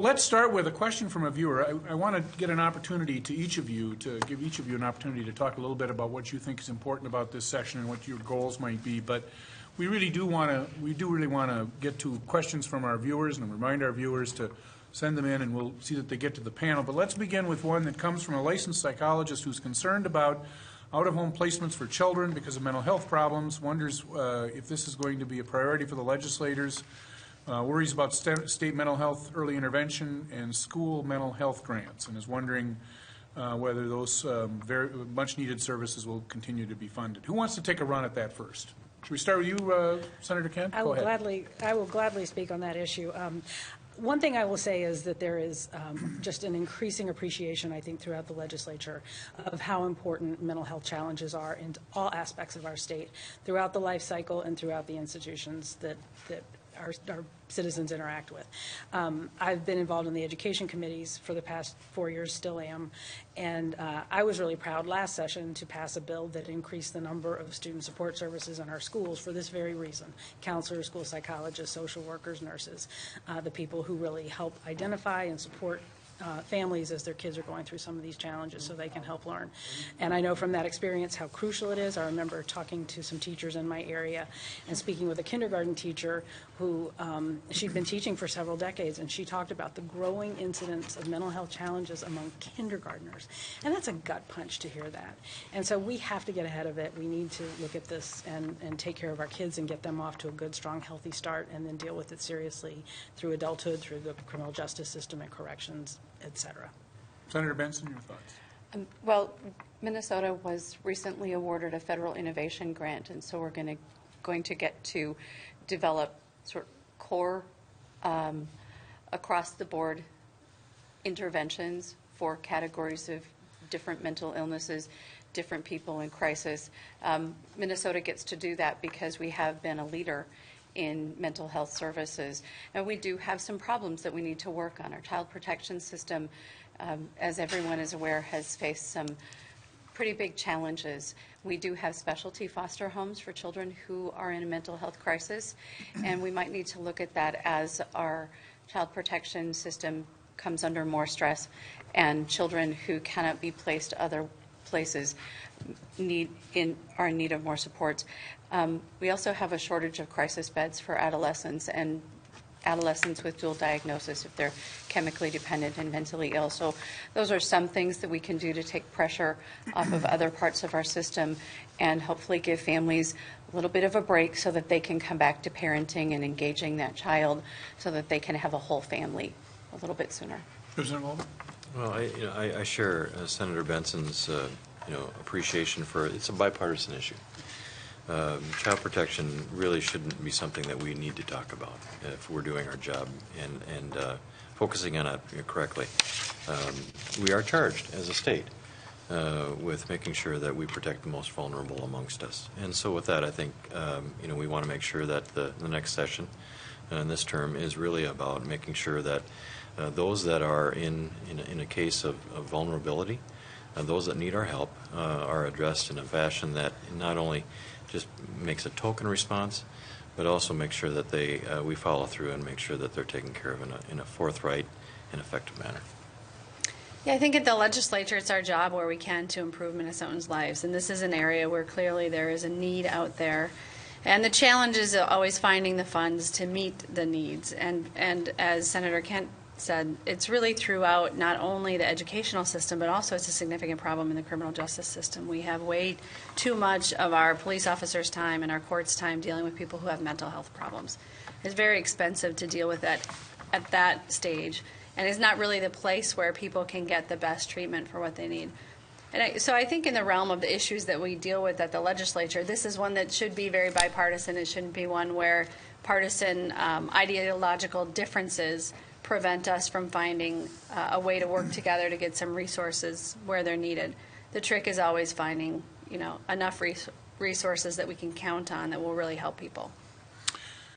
let's start with a question from a viewer. I want to get an opportunity to each of you, to give each of you an opportunity to talk a little bit about what you think is important about this session and what your goals might be. But we really do really want to get to questions from our viewers and remind our viewers to send them in, and we'll see that they get to the panel. But let's begin with one that comes from a licensed psychologist who's concerned about out-of-home placements for children because of mental health problems, wonders if this is going to be a priority for the legislators, worries about state mental health early intervention and school mental health grants, and is wondering whether those very much-needed services will continue to be funded. Who wants to take a run at that first? Should we start with you, Senator Kent? I will gladly speak on that issue. One thing I will say is that there is just an increasing appreciation, I think, throughout the legislature of how important mental health challenges are in all aspects of our state, throughout the life cycle and throughout the institutions that our citizens interact with. I've been involved in the education committees for the past 4 years, still am, and I was really proud last session to pass a bill that increased the number of student support services in our schools for this very reason. Counselors, school psychologists, social workers, nurses, the people who really help identify and support families as their kids are going through some of these challenges so they can help learn. And I know from that experience how crucial it is. I remember talking to some teachers in my area and speaking with a kindergarten teacher who she'd been teaching for several decades, and she talked about the growing incidence of mental health challenges among kindergartners. And that's a gut punch to hear that. And so we have to get ahead of it. We need to look at this and take care of our kids and get them off to a good, strong, healthy start, and then deal with it seriously through adulthood, through the criminal justice system and corrections, etc. Senator Benson, your thoughts? Well, Minnesota was recently awarded a federal innovation grant, and so we're going to get to develop sort of core across the board interventions for categories of different mental illnesses, different people in crisis. Minnesota gets to do that because we have been a leader in mental health services. And we do have some problems that we need to work on. Our child protection system, as everyone is aware, has faced some pretty big challenges. We do have specialty foster homes for children who are in a mental health crisis, and we might need to look at that as our child protection system comes under more stress and children who cannot be placed other places are in need of more supports. We also have a shortage of crisis beds for adolescents and adolescents with dual diagnosis if they're chemically dependent and mentally ill. So those are some things that we can do to take pressure off of other parts of our system and hopefully give families a little bit of a break so that they can come back to parenting and engaging that child so that they can have a whole family a little bit sooner. President Loeb? Well, I share Senator Benson's appreciation for it's a bipartisan issue. Child protection really shouldn't be something that we need to talk about if we're doing our job and focusing on it correctly. We are charged as a state with making sure that we protect the most vulnerable amongst us. And so with that, I think we want to make sure that the next session in this term is really about making sure that those that are in a case of vulnerability, those that need our help are addressed in a fashion that not only just makes a token response, but also make sure that we follow through and make sure that they're taken care of in a forthright and effective manner. Yeah, I think at the legislature it's our job where we can to improve Minnesotans' lives, and this is an area where clearly there is a need out there. And the challenge is always finding the funds to meet the needs. And as Senator Kent said, it's really throughout not only the educational system, but also it's a significant problem in the criminal justice system. We have way too much of our police officers' time and our courts' time dealing with people who have mental health problems. It's very expensive to deal with that at that stage, and it's not really the place where people can get the best treatment for what they need. And so I think in the realm of the issues that we deal with at the legislature, this is one that should be very bipartisan. It shouldn't be one where partisan ideological differences prevent us from finding a way to work together to get some resources where they're needed. The trick is always finding, enough resources that we can count on that will really help people.